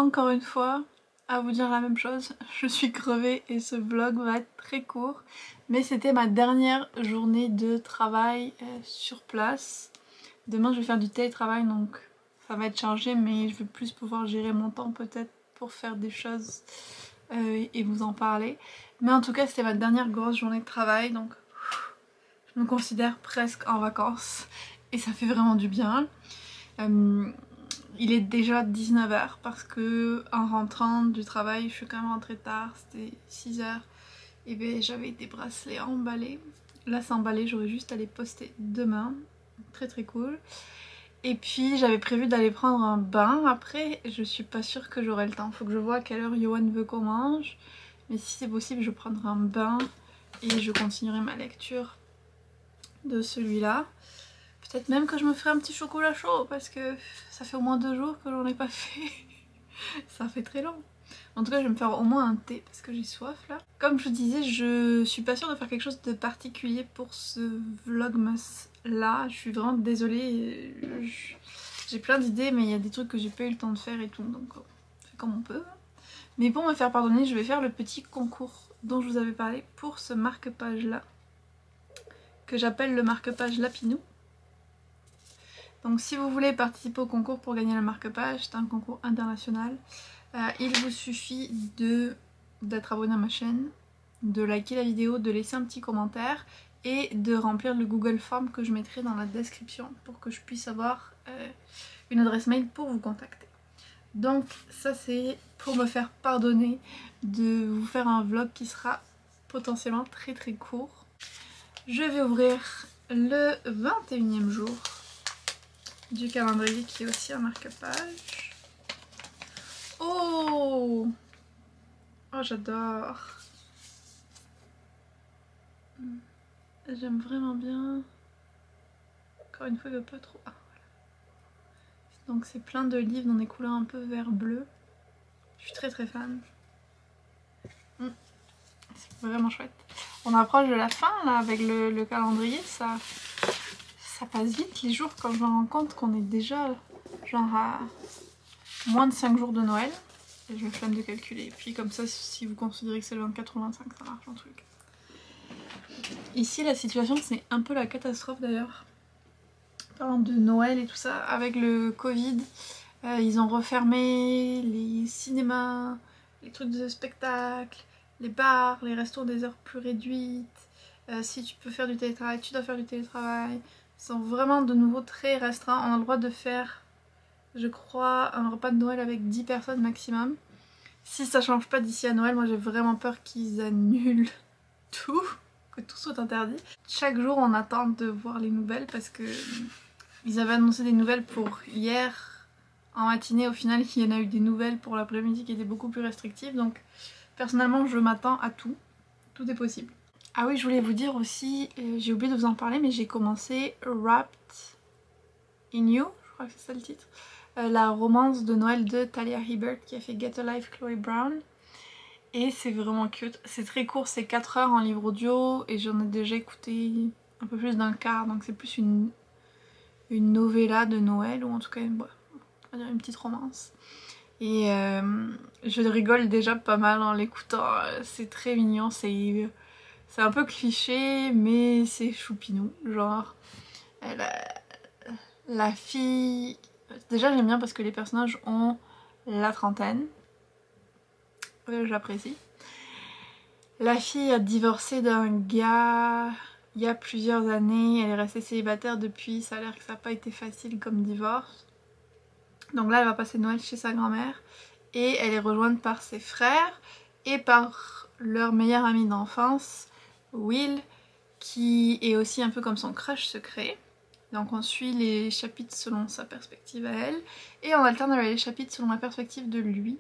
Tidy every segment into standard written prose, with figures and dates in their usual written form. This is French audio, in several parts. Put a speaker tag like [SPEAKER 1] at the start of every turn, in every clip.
[SPEAKER 1] encore une fois à vous dire la même chose. Je suis crevée et ce vlog va être très court. Mais c'était ma dernière journée de travail sur place. Demain je vais faire du télétravail donc ça va être chargé, mais je vais plus pouvoir gérer mon temps peut-être pour faire des choses et vous en parler. Mais en tout cas c'était ma dernière grosse journée de travail, donc je me considère presque en vacances et ça fait vraiment du bien. Il est déjà 19 h parce que en rentrant du travail, je suis quand même rentrée tard, c'était 6 h. Et bien j'avais des bracelets à emballer. Là c'est emballé, j'aurais juste à les poster demain. Très très cool. Et puis j'avais prévu d'aller prendre un bain après, je suis pas sûre que j'aurai le temps. Faut que je vois à quelle heure Johan veut qu'on mange. Mais si c'est possible, je prendrai un bain et je continuerai ma lecture de celui-là. Peut-être même que je me ferai un petit chocolat chaud parce que ça fait au moins 2 jours que j'en ai pas fait. Ça fait très long. En tout cas je vais me faire au moins un thé parce que j'ai soif là. Comme je vous disais, je suis pas sûre de faire quelque chose de particulier pour ce vlogmas là. Je suis vraiment désolée. J'ai plein d'idées mais il y a des trucs que j'ai pas eu le temps de faire et tout, donc on fait comme on peut. Mais pour me faire pardonner, je vais faire le petit concours dont je vous avais parlé pour ce marque-page là, que j'appelle le marque-page Lapinou. Donc si vous voulez participer au concours pour gagner le marque-page, c'est un concours international. Il vous suffit d'être abonné à ma chaîne, de liker la vidéo, de laisser un petit commentaire et de remplir le Google Form que je mettrai dans la description pour que je puisse avoir une adresse mail pour vous contacter. Donc ça c'est pour me faire pardonner de vous faire un vlog qui sera potentiellement très très court. Je vais ouvrir le 21e jour du calendrier qui est aussi un marque-page. Oh, oh j'adore. J'aime vraiment bien. Encore une fois il veut pas trop. Ah, voilà. Donc c'est plein de livres dans des couleurs un peu vert bleu. Je suis très très fan. C'est vraiment chouette. On approche de la fin là avec le calendrier, ça passe vite les jours quand je me rends compte qu'on est déjà genre à moins de 5 jours de Noël. Et je me flemme de calculer. Et puis comme ça, si vous considérez que c'est le 24 ou 25, ça marche en tout cas. Ici la situation c'est un peu la catastrophe d'ailleurs. Parlant de Noël et tout ça, avec le Covid, ils ont refermé les cinémas, les trucs de spectacle, les bars, les restos des heures plus réduites. Si tu peux faire du télétravail, tu dois faire du télétravail. Ils sont vraiment de nouveau très restreints. On a le droit de faire, je crois, un repas de Noël avec 10 personnes maximum. Si ça change pas d'ici à Noël, moi j'ai vraiment peur qu'ils annulent tout, que tout soit interdit. Chaque jour on attend de voir les nouvelles parce que ils avaient annoncé des nouvelles pour hier en matinée. Au final il y en a eu des nouvelles pour l'après-midi qui étaient beaucoup plus restrictives. Donc personnellement je m'attends à tout. Tout est possible. Ah oui, je voulais vous dire aussi, j'ai oublié de vous en parler, mais j'ai commencé Wrapped in You, je crois que c'est ça le titre. La romance de Noël de Talia Hibbert qui a fait Get a Life Chloe Brown. Et c'est vraiment cute. C'est très court, c'est 4 heures en livre audio et j'en ai déjà écouté un peu plus d'un quart, donc c'est plus une novella de Noël, ou en tout cas on va dire une petite romance. Et je rigole déjà pas mal en l'écoutant, c'est très mignon, c'est un peu cliché mais c'est choupinou, genre la fille... Déjà j'aime bien parce que les personnages ont la trentaine, j'apprécie. La fille a divorcé d'un gars il y a plusieurs années, elle est restée célibataire depuis, ça a l'air que ça n'a pas été facile comme divorce. Donc là elle va passer Noël chez sa grand-mère et elle est rejointe par ses frères et par leur meilleur ami d'enfance, Will, qui est aussi un peu comme son crush secret. Donc on suit les chapitres selon sa perspective à elle et on alterne avec les chapitres selon la perspective de lui,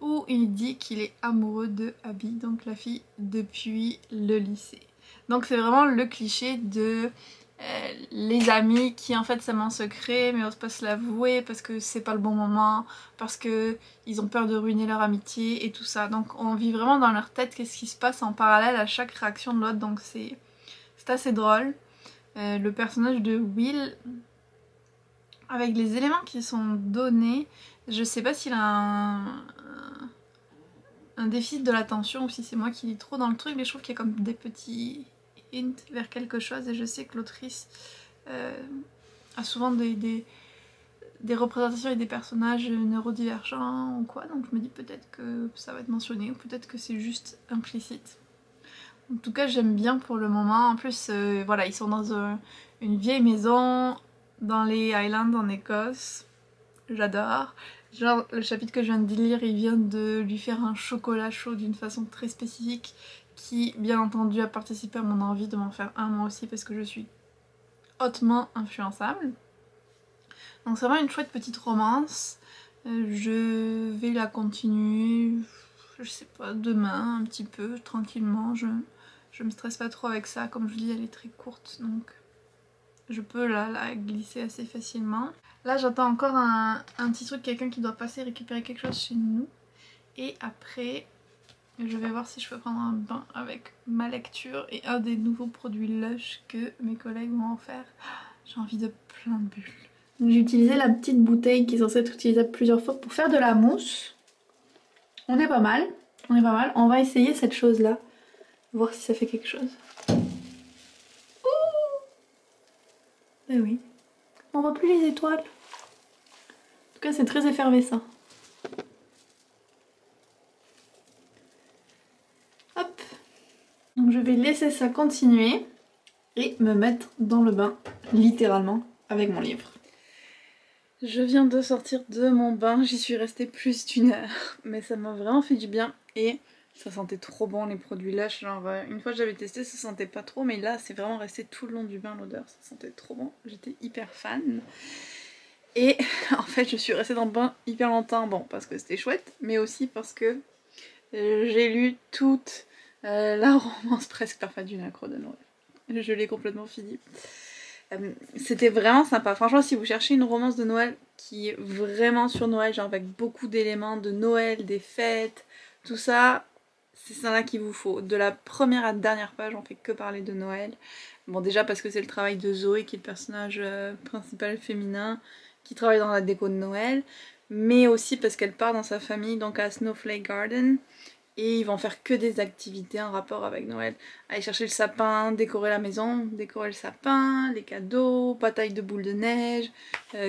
[SPEAKER 1] où il dit qu'il est amoureux de Abby, donc la fille depuis le lycée. Donc c'est vraiment le cliché de les amis qui en fait s'aiment en secret mais osent pas se l'avouer parce que c'est pas le bon moment, parce que ils ont peur de ruiner leur amitié et tout ça. Donc on vit vraiment dans leur tête qu'est-ce qui se passe en parallèle à chaque réaction de l'autre, donc c'est assez drôle. Le personnage de Will, avec les éléments qui sont donnés, Je sais pas s'il a un déficit de l'attention ou si c'est moi qui lis trop dans le truc, mais je trouve qu'il y a comme des petits hints vers quelque chose et je sais que l'autrice a souvent des représentations et des personnages neurodivergents ou quoi, donc je me dis peut-être que ça va être mentionné ou peut-être que c'est juste implicite. En tout cas j'aime bien pour le moment, en plus voilà, ils sont dans une vieille maison dans les Highlands en Écosse, j'adore. Genre le chapitre que je viens de lire, il vient de lui faire un chocolat chaud d'une façon très spécifique qui bien entendu a participé à mon envie de m'en faire un moi aussi parce que je suis hautement influençable. Donc c'est vraiment une chouette petite romance. Je vais la continuer, je sais pas, demain un petit peu, tranquillement. Je me stresse pas trop avec ça, comme je dis elle est très courte donc je peux la glisser assez facilement. Là j'attends encore un petit truc, quelqu'un qui doit passer récupérer quelque chose chez nous. Et après je vais voir si je peux prendre un bain avec ma lecture et un des nouveaux produits Lush que mes collègues m'ont offert. J'ai envie de plein de bulles. J'ai utilisé la petite bouteille qui est censée être utilisable plusieurs fois pour faire de la mousse. On est pas mal, on est pas mal. On va essayer cette chose là, voir si ça fait quelque chose. Eh oui. On voit plus les étoiles. En tout cas c'est très effervescent. Hop. Donc je vais laisser ça continuer et me mettre dans le bain, littéralement, avec mon livre. Je viens de sortir de mon bain, j'y suis restée plus d'1 heure, mais ça m'a vraiment fait du bien et ça sentait trop bon les produits Lush, genre une fois que j'avais testé ça sentait pas trop, mais là c'est vraiment resté tout le long du bain l'odeur, ça sentait trop bon, j'étais hyper fan. Et en fait je suis restée dans le bain hyper longtemps, bon parce que c'était chouette, mais aussi parce que j'ai lu toute la romance presque parfaite du Nacre de Noël. Je l'ai complètement fini. C'était vraiment sympa. Franchement, si vous cherchez une romance de Noël qui est vraiment sur Noël, genre avec beaucoup d'éléments de Noël, des fêtes, tout ça, c'est ça là qu'il vous faut. De la première à la dernière page, on fait que parler de Noël. Bon, déjà parce que c'est le travail de Zoé, qui est le personnage principal féminin, qui travaille dans la déco de Noël, mais aussi parce qu'elle part dans sa famille, donc à Snowflake Garden, et ils vont faire que des activités en rapport avec Noël. Aller chercher le sapin, décorer la maison, décorer le sapin, les cadeaux, bataille de boules de neige,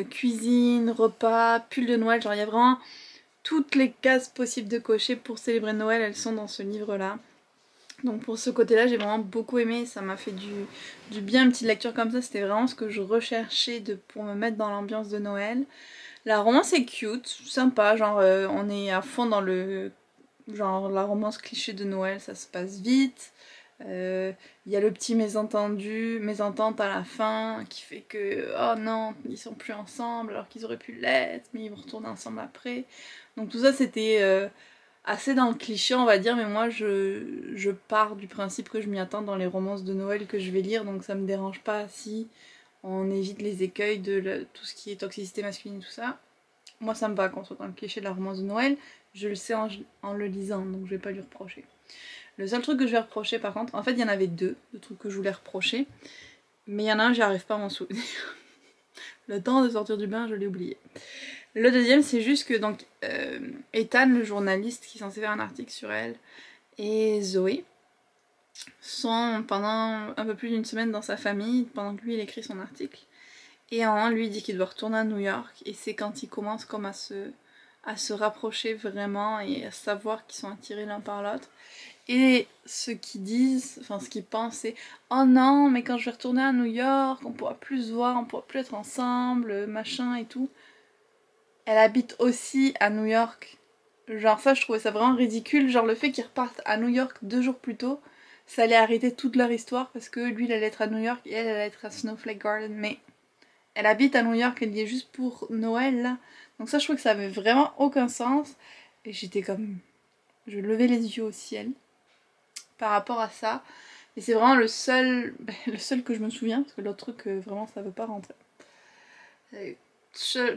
[SPEAKER 1] cuisine, repas, pull de Noël. Genre il y a vraiment toutes les cases possibles de cocher pour célébrer Noël, elles sont dans ce livre-là. Donc pour ce côté-là, j'ai vraiment beaucoup aimé, ça m'a fait du bien, une petite lecture comme ça, c'était vraiment ce que je recherchais pour me mettre dans l'ambiance de Noël. La romance est cute, sympa, genre on est à fond dans le... Genre la romance cliché de Noël, ça se passe vite. Il y a le petit mésentente à la fin qui fait que oh non, ils sont plus ensemble alors qu'ils auraient pu l'être, mais ils vont retourner ensemble après. Donc tout ça c'était assez dans le cliché on va dire, mais moi je pars du principe que je m'y attends dans les romances de Noël que je vais lire, donc ça me dérange pas si on évite les écueils de tout ce qui est toxicité masculine et tout ça. Moi ça me va qu'on soit dans le cliché de la romance de Noël, je le sais en le lisant, donc je vais pas lui reprocher. Le seul truc que je vais reprocher par contre, en fait il y en avait deux, de trucs que je voulais reprocher, mais il y en a un, j'arrive pas à m'en souvenir. Le temps de sortir du bain, je l'ai oublié. Le deuxième, c'est juste que donc Ethan, le journaliste qui est censé faire un article sur elle, et Zoé sont pendant un peu plus d'une semaine dans sa famille, pendant que lui il écrit son article. Et à un moment, lui il dit qu'il doit retourner à New York, et c'est quand il commence comme à se rapprocher vraiment et à savoir qu'ils sont attirés l'un par l'autre. Et ce qu'ils disent, enfin ce qu'ils pensent, c'est oh non, mais quand je vais retourner à New York, on pourra plus se voir, on pourra plus être ensemble, machin et tout. Elle habite aussi à New York. Genre ça, je trouvais ça vraiment ridicule. Genre le fait qu'ils repartent à New York 2 jours plus tôt, ça allait arrêter toute leur histoire parce que lui, il allait être à New York et elle allait être à Snowflake Garden. Mais elle habite à New York, elle y est juste pour Noël là. Donc ça, je trouve que ça avait vraiment aucun sens. Et j'étais comme... Je levais les yeux au ciel par rapport à ça. Et c'est vraiment le seul que je me souviens, parce que l'autre truc, vraiment, ça veut pas rentrer.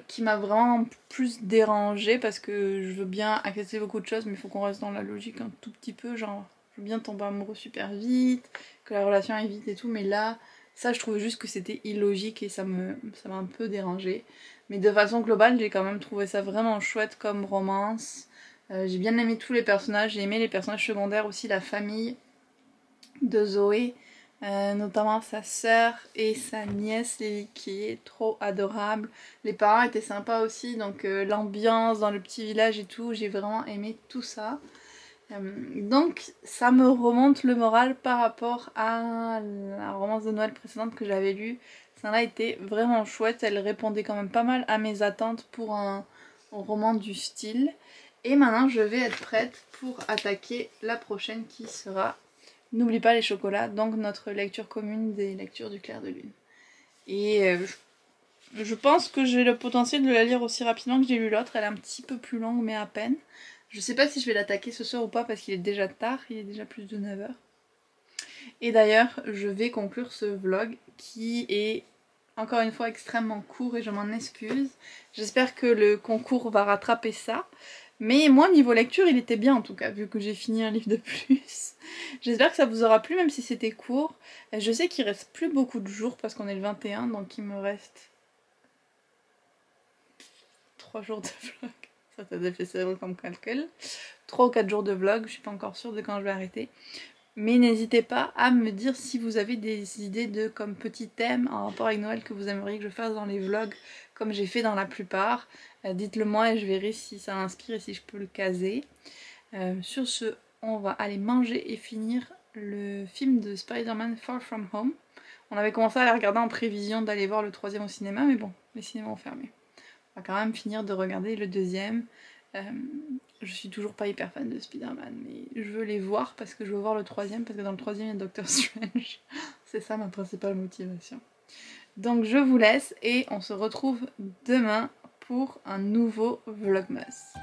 [SPEAKER 1] Qui m'a vraiment plus dérangée, parce que je veux bien accepter beaucoup de choses, mais il faut qu'on reste dans la logique un tout petit peu. Genre, je veux bien tomber amoureux super vite, que la relation aille vite et tout, mais là,
[SPEAKER 2] Ça je trouvais juste que c'était illogique et ça m'a un peu dérangé. Mais de façon globale j'ai quand même trouvé ça vraiment chouette comme romance. J'ai bien aimé tous les personnages, j'ai aimé les personnages secondaires aussi, la famille de Zoé, notamment sa sœur et sa nièce Lily qui est trop adorable. Les parents étaient sympas aussi, donc l'ambiance dans le petit village et tout, j'ai vraiment aimé tout ça. Donc ça me remonte le moral par rapport à la romance de Noël précédente que j'avais lue. Celle-là était vraiment chouette, elle répondait quand même pas mal à mes attentes pour un roman du style. Et maintenant je vais être prête pour attaquer la prochaine qui sera N'oublie pas les chocolats, donc notre lecture commune des lectures du clair de lune. Et je pense que j'ai le potentiel de la lire aussi rapidement que j'ai lu l'autre, elle est un petit peu plus longue mais à peine. Je sais pas si je vais l'attaquer ce soir ou pas parce qu'il est déjà tard, il est déjà plus de 9h. Et d'ailleurs, je vais conclure ce vlog qui est encore une fois extrêmement court et je m'en excuse. J'espère que le concours va rattraper ça. Mais moi, niveau lecture, il était bien en tout cas, vu que j'ai fini un livre de plus. J'espère que ça vous aura plu, même si c'était court. Je sais qu'il reste plus beaucoup de jours parce qu'on est le 21, donc il me reste 3 jours de vlog. Ça fait c'est comme calcul. 3 ou 4 jours de vlog, je suis pas encore sûre de quand je vais arrêter. Mais n'hésitez pas à me dire si vous avez des idées de comme petits thèmes en rapport avec Noël que vous aimeriez que je fasse dans les vlogs comme j'ai fait dans la plupart. Dites-le moi et je verrai si ça inspire et si je peux le caser. Sur ce, on va aller manger et finir le film de Spider-Man Far From Home. On avait commencé à la regarder en prévision d'aller voir le 3e au cinéma, mais bon, les cinémas ont fermé. On va quand même finir de regarder le 2e. Je suis toujours pas hyper fan de Spider-Man, mais je veux les voir parce que je veux voir le 3e, parce que dans le 3e il y a Doctor Strange. C'est ça ma principale motivation. Donc je vous laisse et on se retrouve demain pour un nouveau Vlogmas.